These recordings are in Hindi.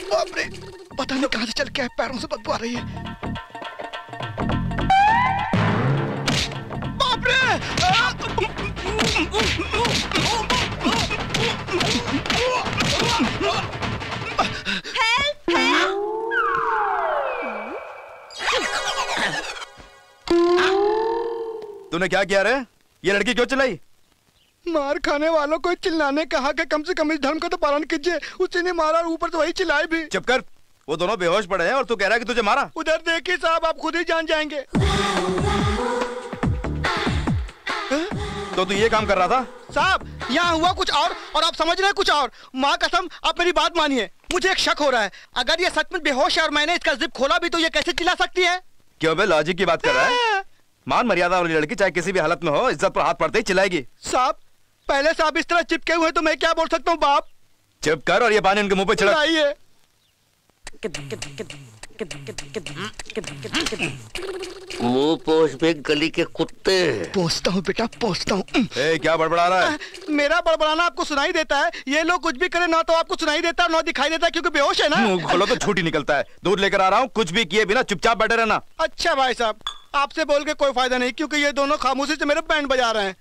बाप रे, पता नहीं कहां से चल के आए, पैरों से बदबू आ रही है। बाप रे! तूने क्या किया रे? ये लड़की क्यों चिल्लाई? मार खाने वालों को चिल्लाने कहा कि कम से कम इस धर्म का तो पालन कीजिए। उसी ने मारा और ऊपर से वही चिल्लाए भी। चुप कर, वो दोनों बेहोश पड़े हैं और तू कह रहा है कि तुझे मारा। उधर देखिए साहब, आप खुद ही जान जाएंगे। तो तू ये काम कर रहा था? साहब यहाँ हुआ कुछ और आप समझ रहे हैं कुछ और। माँ कसम, आप मेरी बात मानिए, मुझे एक शक हो रहा है। अगर ये सच में बेहोश है और मैंने इसका जिप खोला भी तो ये कैसे चिल्ला सकती है? क्यों बे, लॉजिक की बात कर रहा है? मान मर्यादा वाली लड़की चाहे किसी भी हालत में हो, इज्जत पर हाथ पड़ते ही चिल्लाएगी। साहब पहले से आप इस तरह चिपके हुए तो मैं क्या बोल सकता हूँ बाप? चुप कर और ये पानी उनके मुंह पे छिड़क। मुंह पोंछ पे गली के कुत्ते। पोंछता हूँ बेटा, पोंछता हूँ। क्या बड़बड़ा रहा है? मेरा बड़बड़ाना आपको सुनाई देता है। ये लोग कुछ भी करे ना तो आपको सुनाई देता है ना दिखाई देता है, क्योंकि बेहोश है ना। मुंह खोलो तो झूठ ही निकलता है। दूध लेकर आ रहा हूँ, कुछ भी किए बिना चुपचाप बैठे रहना। अच्छा भाई साहब, आपसे बोल के कोई फायदा नहीं, क्योंकि ये दोनों खामोशी से मेरे बैंड बजा रहे हैं।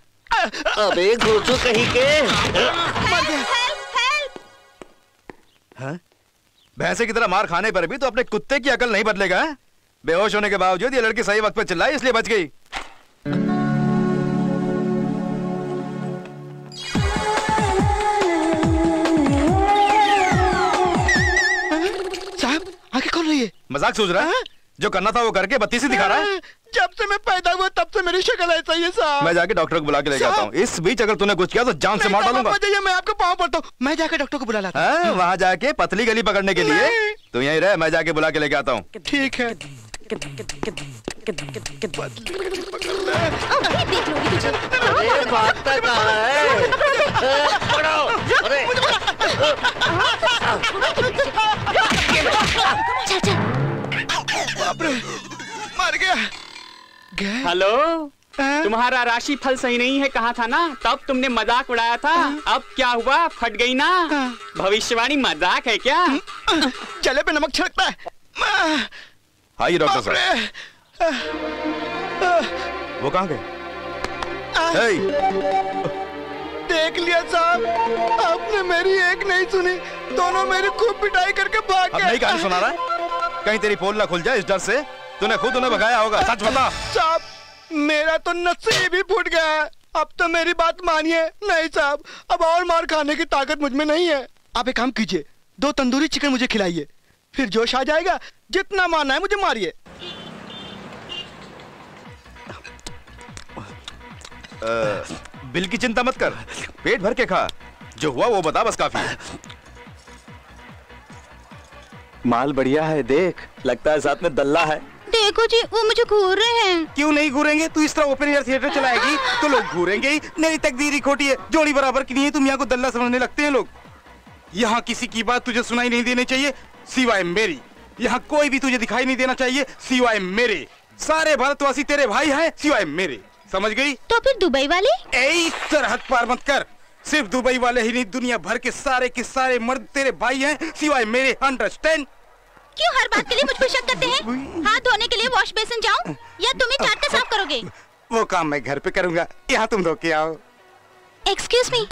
अबे घोचो कहीं के। हाँ? भैंसे की तरह मार खाने पर भी तो अपने कुत्ते की अकल नहीं बदलेगा है? बेहोश होने के बावजूद ये लड़की सही वक्त पर चिल्लाई इसलिए बच गई। साहब आंखें खोल रही है। मजाक सोच रहा है? जो करना था वो करके बत्तीसी दिखा रहा है। जब से मैं पैदा हुआ तब से मेरी शक्ल ऐसा ही है साहब। मैं जाके डॉक्टर को बुला के लेके आता हूँ। इस बीच अगर तूने कुछ किया तो जान से मार डालूंगा। मैं आपको पाँव पड़ता हूँ। मैं जाके डॉक्टर को बुला लाता हूँ। वहाँ जाके पतली गली पकड़ने के लिए तू यहीं रह, मैं जाके बुला के लेके आता हूँ। ठीक है। बाप रे, मर गया। हेलो, तुम्हारा राशि फल सही नहीं है कहा था ना, तब तुमने मजाक उड़ाया था। अब क्या हुआ, फट गई ना? भविष्यवाणी मजाक है क्या? चले पे नमक छिड़कता है। हाँ ये डॉक्टर साहब, वो कहाँ गए? देख लिया साहब, आपने मेरी एक नहीं सुनी, दोनों मेरी खूब पिटाई करके भाग गए। अब नहीं कहानी सुना रहा है? कहीं तेरी पोल ना खुल जाए इस डर से। तूने खुद उन्हें भगाया होगा, सच बता। साहब मेरा तो नसीब ही फूट गया है। अब तो मेरी बात मानिए। नहीं साहब, अब और मार खाने की ताकत मुझ में नहीं है। आप एक काम कीजिए, 2 तंदूरी चिकन मुझे खिलाइए, फिर जोश आ जाएगा। जितना मारना है मुझे मारिए। बिल की चिंता मत कर, पेट भर के खा। जो हुआ वो बता, बस काफी है। माल बढ़िया है, देख लगता है साथ में दल्ला है। देखो जी, वो मुझे घूर रहे हैं। क्यों नहीं घूरेंगे? तू इस तरह ओपन एयर थिएटर चलाएगी तो लोग घूरेंगे ही। मेरी तकदीर ही खोटी है, जोड़ी बराबर की नहीं है। तुम यहाँ को दल्ला समझने लगते हैं लोग। यहाँ किसी की बात तुझे सुनाई नहीं देनी चाहिए सिवाय मेरी। यहाँ कोई भी तुझे दिखाई नहीं देना चाहिए सिवाय मेरे। सारे भारतवासी तेरे भाई हैं सिवाय मेरे, समझ गई? तो फिर दुबई वाले? सरहद पार मत कर। सिर्फ दुबई वाले ही नहीं, दुनिया भर के सारे मर्द तेरे भाई हैं सिवाय मेरे, अंडरस्टैंड? क्यों हर बात के लिए मुझ पर शक करते हैं? हाथ धोने के लिए वॉश बेसिन जाऊं या तुम ही चाट के साफ करोगे? वो काम मैं घर पे करूंगा, यहाँ तुम धो के आओ। एक्सक्यूज मी,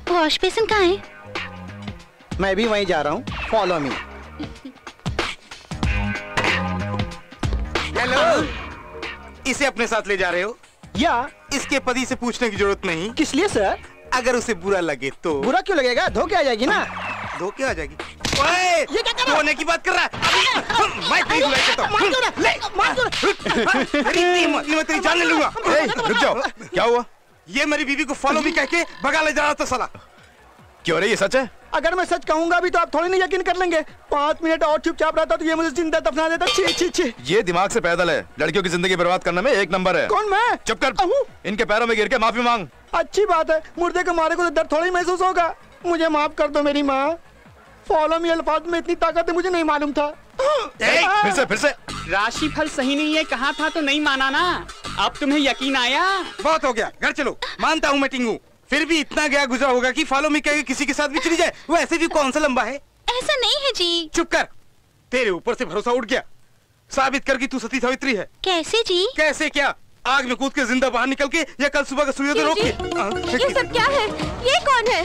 वॉश बेसिन कहाँ है? मैं भी वहीं जा रहा हूँ, फॉलो मी। हेलो, इसे अपने साथ ले जा रहे हो? या इसके पति से पूछने की जरूरत नहीं। किस लिए सर? अगर उसे बुरा लगे तो। बुरा क्यों लगेगा? धो के आ जाएगी ना। धो के आ जाएगी? ओए, ये क्या कर रहा है? धोने की बात कर रहा है? मैं तेरी बुलाई करता हूँ। मैं तेरी जान ले लूंगा। रुक जाओ, क्या हुआ? ये मेरी बीवी को फॉलो भी कह के भगा ले जा रहा था साला। क्यों रे, ये सच है? अगर मैं सच कहूंगा भी तो आप थोड़ी नहीं यकीन कर लेंगे। 5 मिनट और चुपचाप रहता तो ये मुझे जिंदा दफना देता। छी। ये दिमाग से पैदल है, लड़कियों की जिंदगी बर्बाद करने में एक नंबर है। कौन मैं? चुप कर, इनके पैरों में गिर के माफी मांग। अच्छी बात है, मुर्दे को मारे को तो दर्द थोड़ी महसूस होगा। मुझे माफ कर दो मेरी माँ। फॉलो मी अल्फाज में इतनी ताकत है, मुझे नहीं मालूम था। फिर से राशि फल सही नहीं है कहा था तो नहीं माना ना। अब तुम्हें यकीन आया? बहुत हो गया, घर चलो। मानता हूँ मैं टिंगू, फिर भी इतना गया गुजरा होगा कि फॉलो मी कह के किसी के साथ भी चली जाए। वो ऐसे भी कौन सा लंबा है? ऐसा नहीं है जी। चुप कर, तेरे ऊपर से भरोसा उठ गया। साबित कर कि तू सती सावित्री है। कैसे जी? कैसे क्या? आग में कूद के जिंदा बाहर निकल के या कल सुबह का सूर्योदय रोक के? ये सब क्या है? ये कौन है?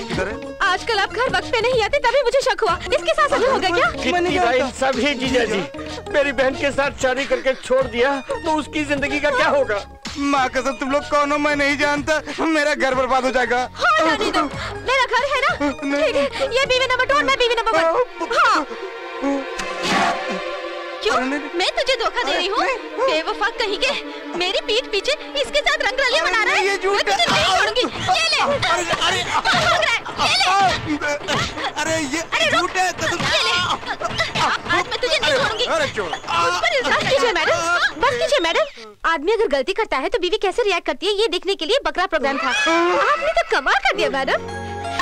आजकल आप घर वक्त पे नहीं आते तभी मुझे शक हुआ। इसके साथ सभी हो गया क्या? कितनी नाइंसाफी है जीजा जी। मेरी बहन के साथ शादी करके छोड़ दिया तो उसकी जिंदगी का क्या होगा? माँ कसम तुम लोग कौन हो मैं नहीं जानता। मेरा घर बर्बाद हो जाएगा। हाँ जाने दो, मेरा घर है ना। ठीक है, ये बीवी नंबर 2 और मैं बीवी नंबर 1। हाँ। क्यों? मैं तुझे धोखा दे रही हूँ? बेवफा कहीं के मेरी पीठ पीछे इसके साथ रंगरलियां बना रहा है। मैं तुझे नहीं छोड़ूंगी। ये ले। अरे ये झूठ है। आज मैं तुझे नहीं छोड़ूंगी। उस पर इल्जाम कीजिए मैडम, बस कीजिए मैडम। आदमी अगर गलती करता है तो बीवी कैसे रिएक्ट करती है ये देखने के लिए बकरा प्रोग्राम था। आपने तो कमाल कर दिया मैडम।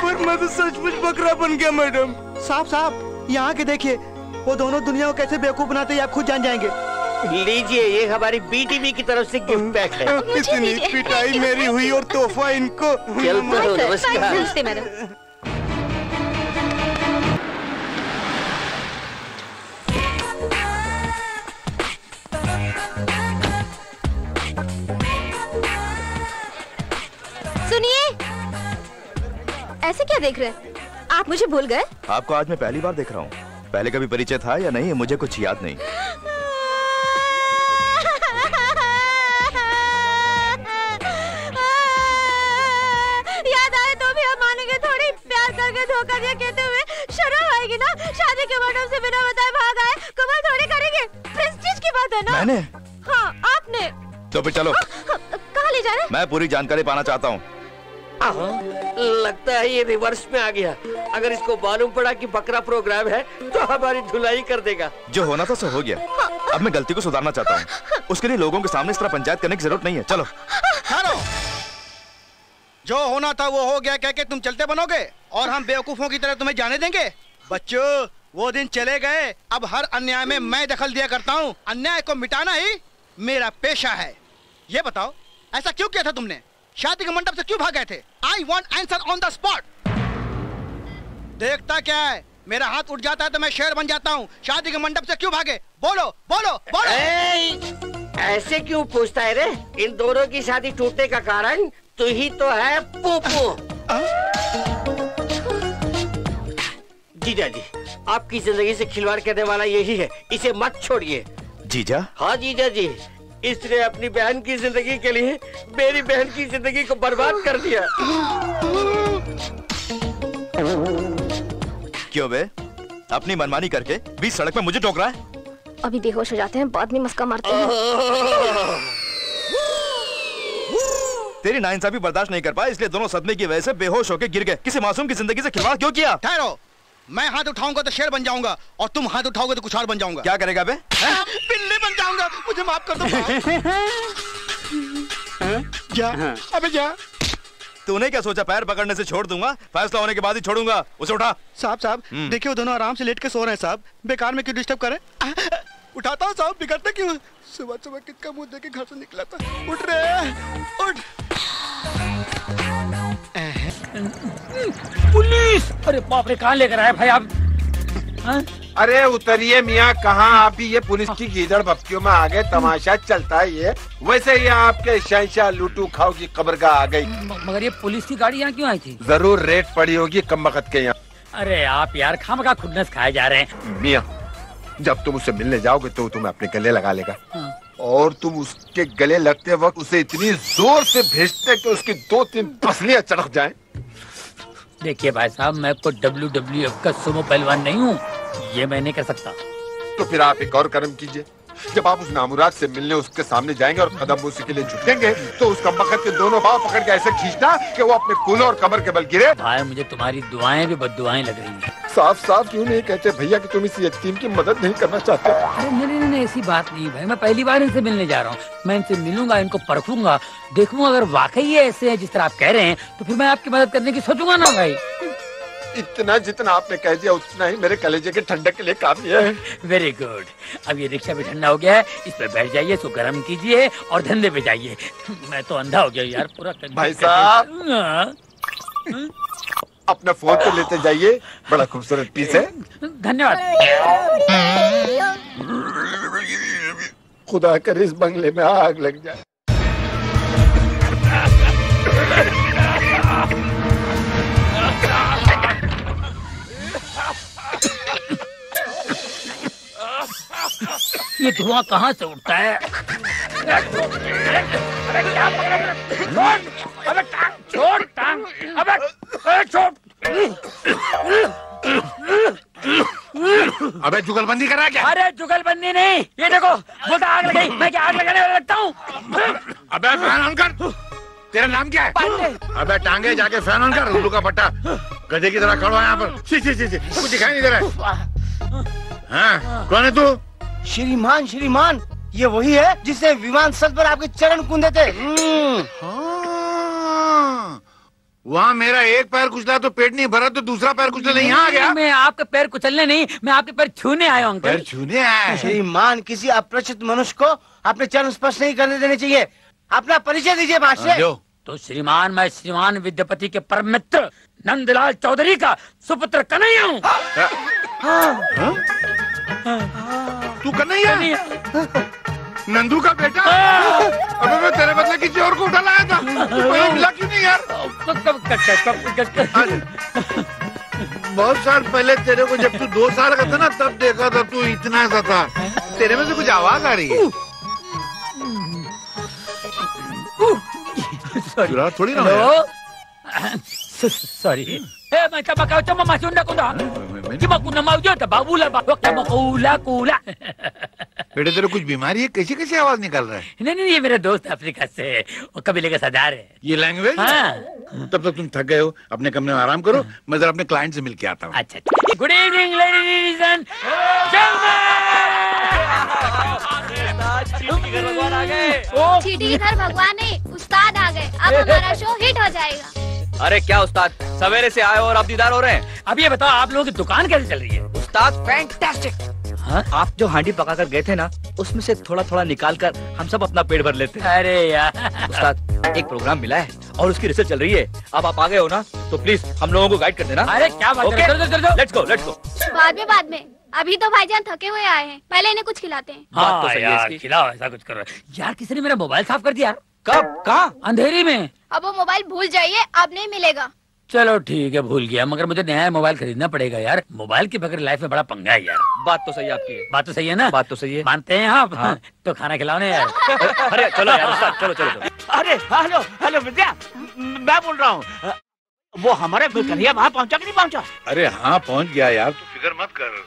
पर मैं तो सचमुच बकरा बन गया मैडम। साहब यहाँ के देखिए, वो दोनों दुनिया को कैसे बेवकूफ बनाते हैं आप खुद जान जाएंगे। लीजिए, ये हमारी बीटीवी की तरफ से गिफ्ट पैक है। इतनी पिटाई मेरी हुई और तोहफा इनको। नमस्ते मैडम। सुनिए, ऐसे क्या देख रहे हैं? आप मुझे भूल गए? आपको आज मैं पहली बार देख रहा हूँ। पहले कभी परिचय था या नहीं मुझे कुछ याद नहीं। याद आए तो भी हम मानेंगे थोड़ी। प्यार करके धोखा दिया कहते हुए शर्म आएगी ना? शादी के मंडप से बिना बताए भाग आए, कमाल थोड़ी करेंगे। प्रेस्टीज की बात है ना? मैंने? हाँ आपने। तो फिर चलो। कहाँ ले जा रहे हैं? मैं पूरी जानकारी पाना चाहता हूँ। लगता है ये रिवर्स में आ गया। अगर इसको मालूम पड़ा कि बकरा प्रोग्राम है तो हमारी धुलाई कर देगा। जो होना था सो हो गया। अब मैं गलती को सुधारना चाहता हूँ। उसके लिए लोगों के सामने इस तरह पंचायत करने की जरूरत नहीं है। चलो। ठहरो। जो होना था वो हो गया कह के तुम चलते बनोगे और हम बेवकूफों की तरह तुम्हें जाने देंगे? बच्चों, वो दिन चले गए। अब हर अन्याय में मैं दखल दिया करता हूँ। अन्याय को मिटाना ही मेरा पेशा है। ये बताओ, ऐसा क्यों किया था तुमने? शादी के मंडप से क्यों भाग गए थे? I want answer on the spot. देखता क्या है, मेरा हाथ उठ जाता है तो मैं शेर बन जाता हूँ। शादी के मंडप से क्यों भागे? बोलो बोलो बोलो। ऐसे क्यों पूछता है रे? इन दोनों की शादी टूटने का कारण तू ही तो है, पोपो। जीजा जी, आपकी जिंदगी से खिलवाड़ करने वाला यही है, इसे मत छोड़िए। जीजा? हाँ जीजा जी, इसने अपनी बहन की जिंदगी के लिए मेरी बहन की जिंदगी को बर्बाद कर दिया। क्यों बे? अपनी मनमानी करके बीच सड़क पे मुझे टोक रहा है? अभी बेहोश हो जाते हैं, बाद में मस्का मारते हैं। तेरी नाइंसाफी बर्दाश्त नहीं कर पाया, इसलिए दोनों सदमे की वजह से बेहोश होकर गिर गए। किसी मासूम की जिंदगी से खिलवाड़ क्यों किया? ठहरो, मैं हाथ उठाऊंगा तो शेर बन जाऊंगा और तुम हाथ उठाओगे तो कुछ और बन जाऊंगा। क्या करेगा बे? बिल्ली बन जाऊंगा। मुझे माफ कर दो। जा, अबे जा। तूने क्या सोचा पैर पकड़ने से छोड़ दूंगा? फैसला होने के बाद ही छोड़ूंगा। उसे उठा। साहब देखिए, वो दोनों आराम से लेट के सो रहे हैं साहब। बेकार में क्यों डिस्टर्ब करे? उठाता हूँ साहब, बिगड़ते क्यों? सुबह सुबह किसका मुंह देख के घर से निकला था। उठ रहे, उठ। पुलिस! अरे बाप रे, कहाँ लेकर आए भाई आप? अरे उतरिए मियाँ, कहाँ आप ही ये पुलिस की गीदड़ बफ्तियों में आ गए? तमाशा चलता है ये। वैसे ये आपके शहंशाह लूटू खाओ की कब्रगाह आ गई। मगर ये पुलिस की गाड़ी यहाँ क्यों आई थी? जरूर रेड पड़ी होगी कम वक्त के यहाँ। अरे आप यार खामखा खुन्नस खाए जा रहे हैं। मियाँ, जब तुम उससे मिलने जाओगे तो तुम्हें अपने गले लगा लेगा। और तुम उसके गले लगते वक्त उसे इतनी जोर से भेजते कि उसकी 2-3 पसलियां चढ़क जाएं। देखिए भाई साहब, मैं कोई WWF का सुमो पहलवान नहीं हूँ, ये मैं नहीं कर सकता। तो फिर आप एक और कर्म कीजिए। जब आप उस नामुराद से मिलने उसके सामने जाएंगे और कदम उसी के लिए झुकेंगे तो उसका बखत के दोनों पांव पकड़ के ऐसे खींचना कि वो अपने कूल्हे और कमर के बल गिरे। भाई मुझे तुम्हारी दुआएं भी बद्दुआएं लग रही हैं। साफ साफ क्यों नहीं कहते भैया कि तुम इस यतीम की मदद नहीं करना चाहते? अरे नहीं, ऐसी बात नहीं भाई। मैं पहली बार इनसे मिलने जा रहा हूँ। मैं इनसे मिलूंगा, इनको परखूंगा, देखूंगा अगर वाकई ये ऐसे है जिस तरह आप कह रहे हैं तो फिर मैं आपकी मदद करने की सोचूंगा ना भाई। इतना जितना आपने कह दिया उतना ही मेरे कलेजे के ठंडक के लिए काफी है। Very good. अब ये रिक्शा भी ठंडा हो गया है, इस पे बैठ जाइए, इसको गर्म कीजिए और धंधे पे जाइए। मैं तो अंधा हो गया यार पूरा। भाई साहब अपना फोन तो लेते जाइए, बड़ा खूबसूरत पीस है। धन्यवाद। खुदा करे इस बंगले में आग लग जाए। ये धुआं कहाँ से उठता है? छोड़ टांग, अबे जुगलबंदी करा क्या? अरे जुगलबंदी नहीं, ये देखो बोलता आग लगाई, मैं क्या आग लगाने वाला लगता हूँ? अबे फैन ऑन कर। तेरा नाम क्या है? अबे टांगे जाके फैन ऑन कर। उल्लू का पट्टा गधे की तरह खड़ा है यहाँ पर। सी कुछ दिखाई नहीं दे रहा है। हाँ, कौन है तू? श्रीमान श्रीमान, ये वही है जिसने विमान स्थल पर आपके चरण कूदे थे। वहाँ मेरा एक पैर कुचला तो पेट नहीं भरा, तो दूसरा पैर कुचलने यहाँ आ गया। मैं आपके पैर कुचलने नहीं, मैं आपके पैर छूने आया हूँ। पैर छूने आया? श्रीमान, किसी अपरिचित मनुष्य को अपने चरण स्पर्श नहीं करने देने चाहिए। अपना परिचय दीजिए बादशाह। तो श्रीमान, मैं श्रीमान विद्यापति के परम मित्र नंदलाल चौधरी का सुपुत्र कन्हैया हूँ। तू कन्हैया? नंदू का बेटा? अबे मैं तेरे बदले किसी और को उठा लाया था, कोई मिला क्यों नहीं यार? बहुत साल पहले तेरे को, जब तू 2 साल का था ना, तब देखा था, तू इतना सा था। तेरे में से कुछ आवाज आ रही है। चुरा थोड़ी ना। Sorry. Macam kau cuma masuk nak kuda. Cuma kuda mau je tak babu lah. Waktu mau kula. बेटे तेरे कुछ बीमारी है? कैसी कैसी आवाज निकल रहा है? नहीं, ये मेरा दोस्त अफ्रीका से, वो कबीले का सरदार है। ये लैंग्वेज? हाँ। तब तक तुम थक गए हो, अपने कमरे में आराम करो, मैं जरा अपने क्लाइंट से मिल के आता हूँ। अच्छा। गुड इवनिंग लेडीज एंड चींटी के घर भगवान नहीं, उस्ताद आ गए। अब हमारा शो हिट हो जाएगा। अरे क्या उस्ताद, सवेरे से आए और अब दीदार हो रहे हैं। अब ये बताओ, आप लोगों की दुकान कैसे चल रही है? उस्ताद फैंटास्टिक। हाँ? आप जो हांडी पका कर गए थे ना, उसमें से थोड़ा थोड़ा निकाल कर हम सब अपना पेट भर लेते हैं। अरे यार उस्ताद, एक प्रोग्राम मिला है और उसकी रिसर्च चल रही है। अब आप आ गए हो ना, तो प्लीज हम लोगों को गाइड कर देना। अरे क्या बात है, लेट्स गो। बाद में। अभी तो भाईजान थके हुए आए हैं, पहले इन्हें कुछ खिलाते हैं। हाँ, तो यार खिलाओ, ऐसा कुछ करो यार। किसी ने मेरा मोबाइल साफ कर दिया। कब? कहाँ? अंधेरी में। अब वो मोबाइल भूल जाइए, अब नहीं मिलेगा। चलो ठीक है, भूल गया, मगर मुझे नया मोबाइल खरीदना पड़ेगा यार। मोबाइल के बगैर लाइफ में बड़ा पंगा है यार। बात तो सही है आपकी। बात तो सही है ना? बात तो सही है। मानते हैं आप? हाँ। तो खाना खिलाओ ना यार। अरे चलो यार उस्ताद, चलो। अरे हेलो विद्या, मैं बोल रहा हूँ, वो हमारे कन्हैया वहाँ पहुँचा कि नहीं पहुँचा? अरे हाँ, पहुँच गया यार, तू फिक्र मत कर।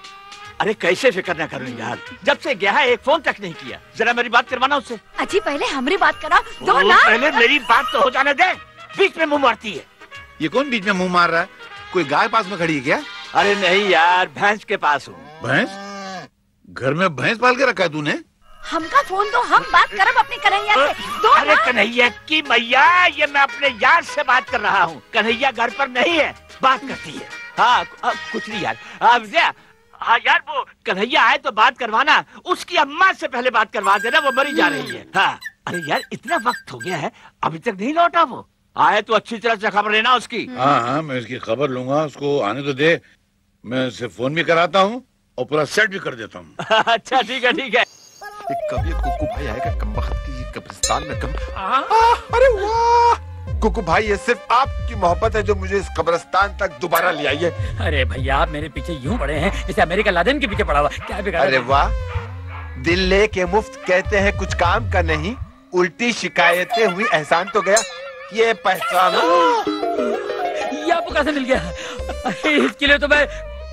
अरे कैसे फिक्र न करूँ यार, जब से गया है एक फोन तक नहीं किया। जरा मेरी बात करवाना उससे। अजी पहले हमारी बात करा दो ना। पहले मेरी बात तो हो जाने दे, बीच में मुंह मारती है। ये कौन बीच में मुंह मार रहा है? कोई गाय पास में खड़ी है क्या? अरे नहीं यार, भैंस के पास हूँ। भैंस? घर में भैंस पाल के रखा है तूने? हमका फोन दो, हम बात करब अपने कन्हैया से। दो अरे कन्हैया की मैया, ये मैं अपने यार से बात कर रहा हूँ। कन्हैया घर पर नहीं है, बात करती है। हाँ कुछ नहीं यार। विजया, हाँ यार, वो कन्हैया आए तो बात करवाना, उसकी अम्मा से पहले बात करवा देना, वो मरी जा रही है। हाँ अरे यार, इतना वक्त हो गया है, अभी तक नहीं लौटा वो। आए तो अच्छी तरह से खबर लेना उसकी। हाँ, मैं उसकी खबर लूंगा, उसको आने तो दे। मैं उसे फोन भी कराता हूँ और पूरा सेट भी कर देता हूँ। अच्छा ठीक है। कभी कुकू भाई आएगा कब्रिस्तान में अरे वाह कुकू भाई, ये सिर्फ आपकी मोहब्बत है जो मुझे इस कब्रिस्तान तक दोबारा ले आई है। अरे भैया, आप मेरे पीछे यूं पड़े हैं जैसे अमेरिका लादेन के पीछे पड़ा हुआ। क्या बिगाड़ा? अरे वाह, दिल लेके मुफ्त कहते हैं कुछ काम का नहीं, उल्टी शिकायतें हुई एहसान तो गया। ये पहचानो। ये आपको कैसे मिल गया? इसके लिए तो मैं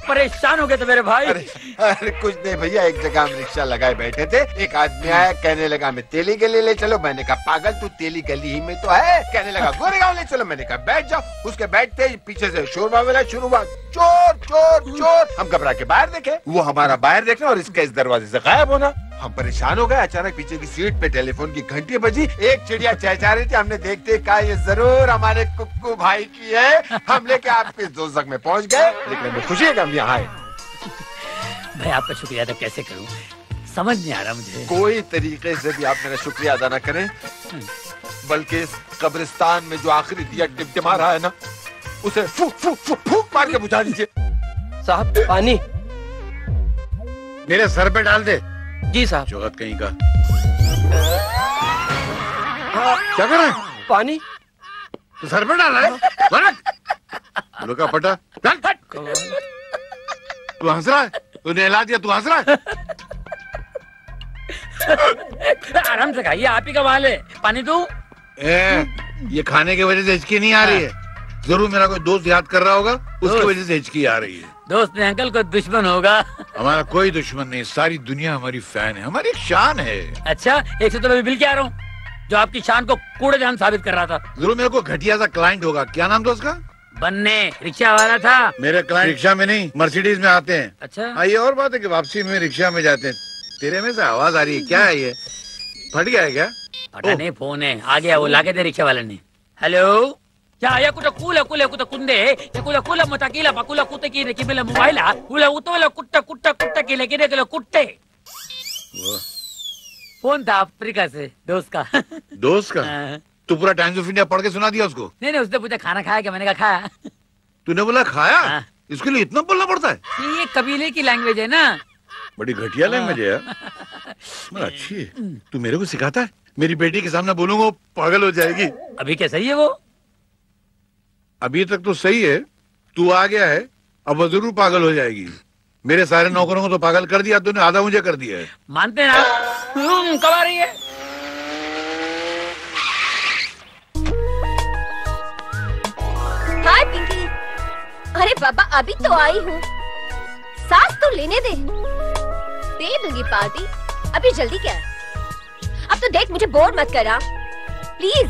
परेशान हो गए थे मेरे भाई। अरे कुछ नहीं भैया, एक जगह हम रिक्शा लगाए बैठे थे, एक आदमी आया, कहने लगा मैं तेली गली ले चलो। मैंने कहा पागल, तू तेली गली ही में तो है। कहने लगा गोरेगांव ले चलो। मैंने कहा बैठ जाओ। उसके बैठते ही पीछे से शोर वाला शुरू हुआ, चोर चोर चोर। हम घबरा के बाहर देखे, वो हमारा बाहर देखना और इसका इस दरवाजे से गायब होना। हम परेशान हो गए। अचानक पीछे की सीट पे टेलीफोन की घंटी बजी, एक चिड़िया चहचहा रही थी। हमने देखते कहा ये जरूर हमारे कुक्कू भाई की है। हम लेके आपके दोज़ख में पहुंच गए, लेकिन हमें खुशी है कि हम यहाँ आए। भाई आपका शुक्रिया तो कैसे करूं, समझ नहीं आ रहा मुझे। कोई तरीके से भी आप मेरा शुक्रिया अदा न करें, बल्कि इस कब्रिस्तान में जो आखिरी दिया टिमटिमा रहा है ना, उसे फूक मार के बुझा दीजिए। साहब पानी मेरे सर पे डाल दे। जी साहब। चौथ कहीं का। क्या कर रहा है? पानी तो सर पे डाल रहा है? लुका पटा। तू हंस रहा है? तूने हिला दिया, तू हंस रहा है? आराम से खाइए, आप ही का माल है। पानी दूं? ये खाने की वजह से हिचकी नहीं आ रही है। जरूर मेरा कोई दोस्त याद कर रहा होगा, उसकी वजह से हिचकी आ रही है। दोस्त ने अंकल को दुश्मन होगा। हमारा कोई दुश्मन नहीं, सारी दुनिया हमारी फैन है, हमारी एक शान है। अच्छा, एक से तो मैं बिल के आ रहा हूँ जो आपकी शान को कूड़ेदान साबित कर रहा था। जरूर मेरे को घटिया सा क्लाइंट होगा। क्या नाम था उसका? बन्ने, रिक्शा वाला था। मेरे क्लाइंट रिक्शा में नहीं, मर्सिडीज में आते हैं। अच्छा। ये और बात है कि वापसी में रिक्शा में जाते हैं। तेरे में से आवाज आ रही है, क्या है ये? फट गया है क्या? फटा नहीं, फोन है। आ गया वो, लाके दे रिक्शा वाले ने। हेलो क्या या कुछ कूला कुले कुछ कुंदे या कुला कुला मताकीला पकुला कुत्ते की ने किबेला मोबाइल कुला उतोला कुट्टा कुट्टा कुट्टा की लेके दे किलो कुट्टे। फोन था अफ्रीका से, दोस्त का। दोस्त का? तू पूरा टाइम्स ऑफ इंडिया पढ़ के सुना दिया उसको? नहीं, उसने पूछा खाना खाया क्या, मैंने कहा खाया। तूने बोला खाया? इसके लिए इतना बोलना पड़ता है? ये कबीले की लैंग्वेज है ना। बड़ी घटिया लैंग्वेज है यार। अच्छी है। तू मेरे को सिखाता है? मेरी बेटी के सामने बोलूंगा वो पागल हो जाएगी। अभी क्या सही है वो? अभी तक तो सही है, तू आ गया है, अब वो जरूर पागल हो जाएगी। मेरे सारे नौकरों को तो पागल कर दिया तूने, आधा मुझे कर दिया है। मानते ना? कब आ रही है? हाय पिंकी। अरे बाबा अभी तो आई हूँ, सांस तो लेने दे दूंगी पार्टी। अभी जल्दी क्या है? अब तो देख मुझे बोर मत करा प्लीज।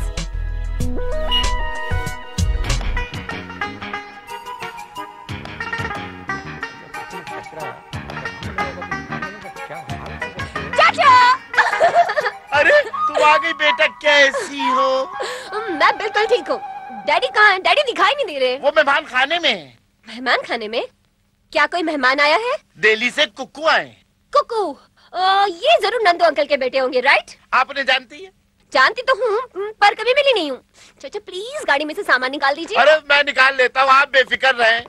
अरे तू आ गई बेटा, कैसी हो? मैं बिल्कुल ठीक हूँ। डैडी कहाँ हैं? डैडी दिखाई नहीं दे रहे। वो मेहमान खाने में। मेहमान खाने में? क्या कोई मेहमान आया है? दिल्ली से कुक्कू आए। कुक्कू? ये जरूर नंदू अंकल के बेटे होंगे, राइट? आपने जानती है? जानती तो हूँ पर कभी मिली नहीं हूँ। चाचा प्लीज गाड़ी में से सामान निकाल दीजिए। अरे मैं निकाल लेता हूँ, आप बेफिक्र रहें।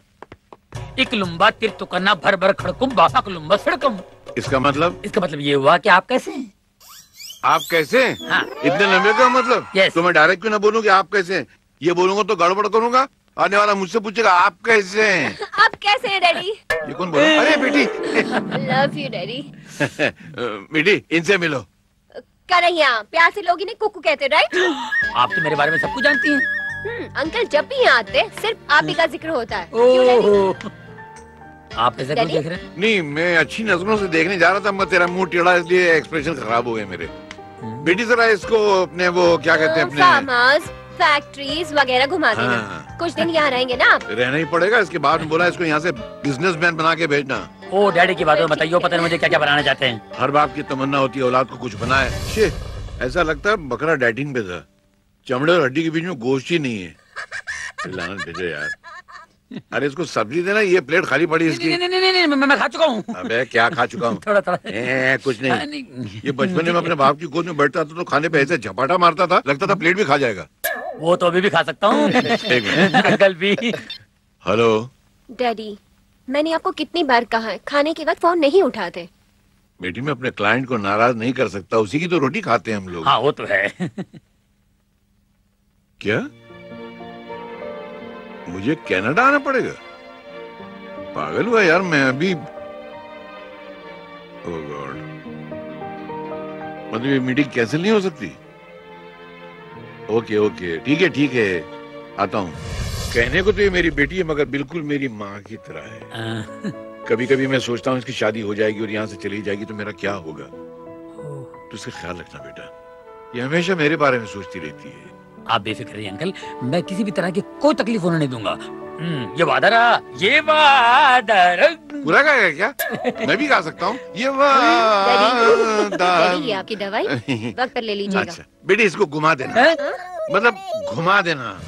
एक लुम्बा तिर तुकन्ना भर भर खड़कुम्बा लुम्बा सड़कम। इसका मतलब? इसका मतलब ये हुआ कि आप कैसे हैं? आप कैसे? हाँ। इतने लंबे का मतलब? yes. तो मैं डायरेक्ट क्यों ना बोलूं कि आप कैसे हैं? ये बोलूंगा तो गड़बड़ करूंगा, आने वाला मुझसे पूछेगा आप कैसे हैं? आप कैसे हैं डैडी? ये कौन बोला? अरे बेटी। Love you daddy. बेटी इनसे मिलो। करैया, प्यार से लोग इन्हें कुक्कू कहते, राइट? आप तो मेरे बारे में सब कुछ जानती हैं। अंकल जब भी यहाँ आते सिर्फ आप ही का जिक्र होता है। क्यों डैडी? आप ऐसे क्यों देख रहे हैं? नहीं, मैं अच्छी नजरों से देखने जा रहा था, मैं तेरा मुंह टेढ़ा इसलिए एक्सप्रेशन खराब हो गए मेरे। बेटी जरा इसको अपने वो क्या कहते हैं अपने फार्म हाउस, फैक्ट्रीज वगैरह घुमा देना। कुछ दिन यहाँ रहेंगे ना आप? रहना ही पड़ेगा। इसके बाद में बोला इसको यहाँ से बिजनेसमैन बना के भेजना। ओ डैडी की बात बताइए, पता नहीं मुझे क्या क्या बनाना चाहते हैं। हर बाप की तमन्ना होती है औलाद को कुछ बनाए। शे, ऐसा लगता है बकरा डाइटिंग पे था, चमड़े और हड्डी के बीच में गोश्त ही नहीं है। लानत भेजो यार। अरे इसको सब्जी देना, ये प्लेट खाली पड़ी इसकी। नहीं, मैं खा चुका हूँ। अबे क्या खा चुका हूँ? थोड़ा कुछ नहीं। ये बचपन में अपने बाप की गोद में बैठता था तो खाने पे ऐसे झपाटा मारता था, लगता था प्लेट भी खा जाएगा। वो तो अभी भी खा सकता हूँ। अंकल भी। हेलो डैडी, मैंने आपको कितनी बार कहा है खाने के बाद फोन नहीं उठाते। बेटी मैं अपने क्लाइंट को नाराज नहीं कर सकता, उसी की तो रोटी खाते हैं हम लोग। हाँ वो तो है। क्या मुझे कनाडा आना पड़ेगा? पागल हुआ यार मैं अभी। ओह गॉड, मतलब ये मीटिंग कैंसिल नहीं हो सकती? ओके ठीक है आता हूँ। कहने को तो ये मेरी बेटी है मगर बिल्कुल मेरी माँ की तरह है। कभी कभी मैं सोचता हूँ इसकी शादी हो जाएगी और यहाँ से चली जाएगी तो मेरा क्या होगा। तो इसका ख्याल रखना बेटा, ये हमेशा मेरे बारे में सोचती रहती है। आप बेफिक्र रहिए अंकल, मैं किसी भी तरह की कोई तकलीफ होने नहीं दूंगा। ये वादा रहा, ये वादा पूरा गाएगा क्या? मैं भी गा सकता हूँ ये डैडी, ये आपकी दवाई वक्त पर ले लीजिएगा। अच्छा बेटी इसको घुमा देना, मतलब घुमा देना।